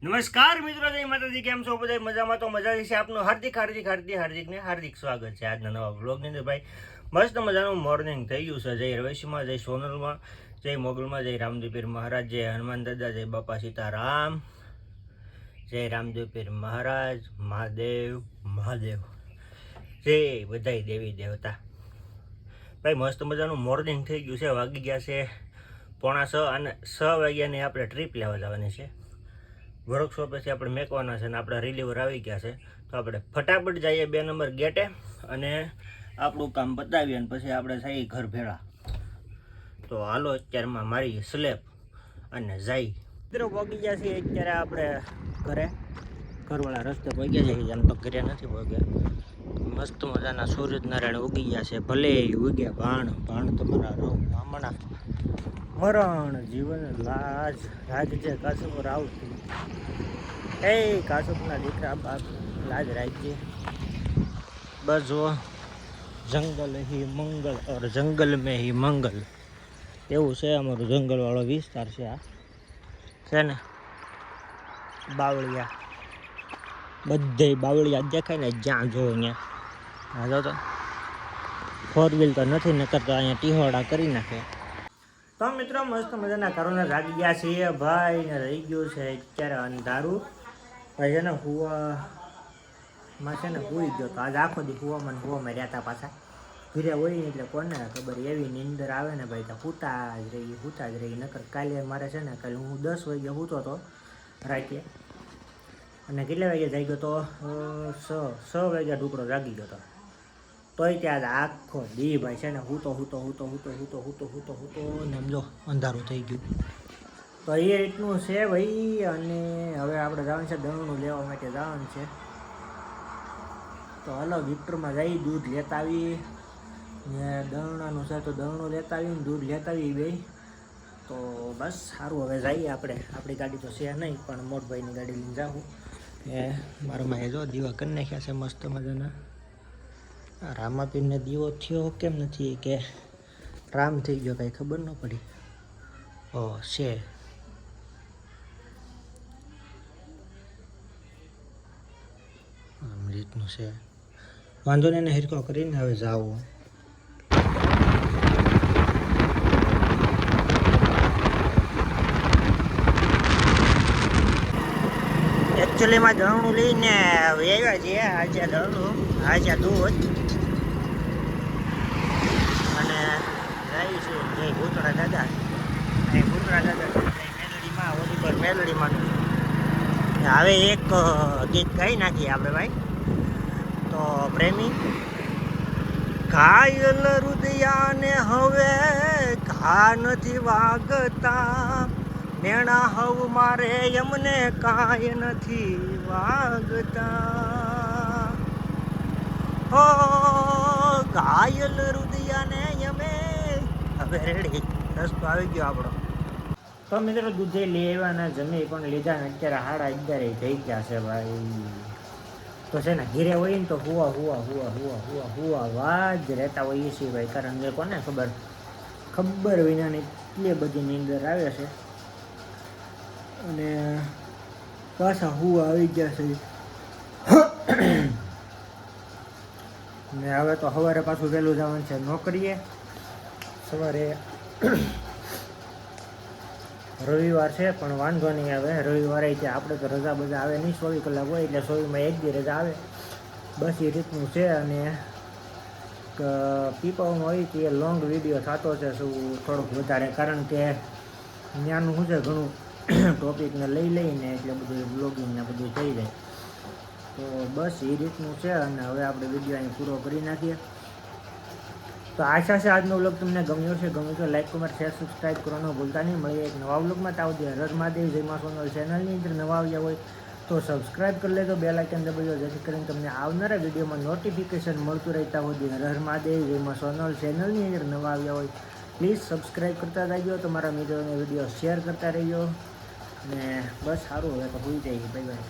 નમસ્કાર મિત્રો, જય માતાજી. કેમ છો બધા? મજામાં તો મજા છે. આપનું હાર્દિક સ્વાગત છે આજના નવા વ્લોગની અંદર. ભાઈ મસ્ત મજાનું મોર્નિંગ થઈ ગયું છે. જય રવેશમાં, જય સોનલમાં, જય મોગલમાં, જય રામદેવ પીર મહારાજ, જય હનુમાન દાદા, જય બાપા સીતારામ, જય રામદેવ પીર મહારાજ, મહાદેવ, જય બધાય દેવી દેવતા. ભાઈ મસ્ત મજાનું મોર્નિંગ થઈ ગયું છે. વાગી ગયા છે 6:45 અને 6 વાગ્યાની આપણે ટ્રીપ લેવા જવાની છે. વર્કશોપેથી આપણે મેકવાના છે અને આપણા રિલીવર આવી ગયા છે. તો આપણે ફટાફટ જઈએ 2 નંબર ગેટે અને આપણું કામ બતાવીએ અને પછી આપણે જઈએ ઘર ભેળા. તો હાલો અત્યારમાં મારી સ્લેબ અને જઈ મિત્રો પહોંચી ગયા છીએ અત્યારે આપણે ઘરવાળા રસ્તે પહોંચ્યા છે. એમ તો ઘરે નથી પહોંચ્યા. મસ્ત મજાના સૂરજનારાયણ ઉગી ગયા છે. ભલે ઉગ્યા ભાણ તમારા હમણાં મરણ જીવન લાજ રાજ્ય કાસુપર આવતું. એ કાસુપના દીકરા બાપ લાજ રાજ્ય. બસ જો જંગલ હી મંગલ ઓર જંગલ મેં હી મંગલ એવું છે અમારું જંગલવાળો વિસ્તાર છે. આ છે ને બાવળિયા, બધે બાવળિયા દેખાય ને જ્યાં જોવો ત્યાં. હા જો તો 4 વ્હીલ તો નથી, નકર તો અહીંયા ટીહોડા કરી નાખે. તો મિત્રો મસ્ત મજાના કારણે જાગી ગયા છીએ ભાઈ ને. રહી ગયું છે અત્યારે અંધારું. ભાઈ છે ને હુવામાં છે ને હુઈ ગયો તો આજ આખો દી હુવામાં રહ્યા હતા. પાછા ઘીરે હોય ને એટલે કોને ખબર, એવી નીંદર આવે ને ભાઈ તો હુતા જ રહી. નકર કાલે મારે છે ને કાલે હું 10 વાગે સૂતો હતો રાતે અને કેટલા વાગે જાગી ગયો તો 6 વાગ્યા ઢુકડો જાગી ગયો હતો. તોય ત્યાં આખો દી ભાઈ છે ને હૂતો ને સમજો અંધારું થઈ ગયું. તો એ રીતનું છે ભાઈ. અને હવે આપણે જવાનું છે દળનું લેવા માટે જવાનું છે. તો હાલો વિક્ટરમાં જઈ દૂધ લેતા આવી ને દળણાનું છે તો દળણું લેતા આવીને દૂધ લેતા આવી બે. તો બસ સારું, હવે જઈએ આપણે. આપણી ગાડી તો છે નહીં પણ મોટભાઈની ગાડી લઈને જાઉં. એ મારા માએ જો દીવા કરી નાખ્યા છે મસ્ત મજાના. રામાપીરને દીવો થયો કેમ નથી કે રામ થઈ ગયો કાંઈ ખબર ન પડી. ઓ છે આમ રીતનું છે. વાંધો ને એને હિરકો કરીને હવે જાવું. એકચ્યુઅલીમાં દળનું લઈને આવ્યા છીએ. આજે દળનું આજે દૂધ અને જાય છે જય ભૂતળા દાદા. અહીં ભૂતળા દાદા મેલડીમાં ઓલી પર મેલડીમાંનું છે. હવે એક ગીત ગાઈ નાખીએ આપણે ભાઈ. તો પ્રેમી ઘાયલ રુદિયાને હવે ઘા નથી વાગતા, નેણા હવ મારે એમને કાંઈ નથી વાગતા. હો ઘાયલ રુદિયાને અમે હવે રેડી. રસ્તો આવી ગયો આપણો. તો મિત્રો દૂધે લેવાના જમી પણ લીધા ને અત્યારે 11:30 થઈ ગયા છે ભાઈ. તો છે ને ઘીરે હોય ને તો હુવા વાજ રહેતા હોઈએ છીએ ભાઈ. કારણ કે કોને ખબર વિનાની એટલી બધી નીંદર આવે છે અને પાછા હુવા આવી ગયા છે. ને હવે તો સવારે પાછું વહેલું જવાનું છે નોકરીએ. સવારે રવિવાર છે પણ વાંધો નહીં આવે. રવિવારે ત્યાં આપણે તો રજા બધા આવે નહીં. 24 કલાક હોય એટલે 24માં 1 દી રજા આવે. બસ એ રીતનું છે. અને પીપાઓમાં હોય તે લોંગ વિડીયો થતો છે શું થોડુંક વધારે, કારણ કે ત્યાંનું શું છે ઘણું ટોપિકને લઈને એટલે બધું બ્લોગિંગ ને બધું થઈ જાય. તો બસ એ રીતનું છે. અને હવે આપણે વિડીયો અહીં પૂરો કરી નાખીએ. તો આશા છે આજનો વ્લોગ તમને ગમ્યો છે. ગમ્યું તો લાઈક, કમેન્ટ, શેર, સબસ્ક્રાઈબ કરવાનું ભૂલતા નહીં. મળીએ એક નવા વ્લોગમાં. તાવ દે હર મહાદેવ. જય માં સોનલ ચેનલની અંદર નવા આવ્યા હોય તો સબસ્ક્રાઈબ કરી લેજો, બેલ આઇકન દબાવજો, જેથી કરીને તમને આવનારા વિડીયોમાં નોટિફિકેશન મળતું રહેતા હોય. હર મહાદેવ. જય માં સોનલ ચેનલની અંદર નવા આવ્યા હોય પ્લીઝ સબસ્ક્રાઈબ કરતા રહેજો. તમારા મિત્રોને વિડીયો શેર કરતા રહેજો. ને બસ સારું, હવે તો ભૂલી જાય. Bye bye.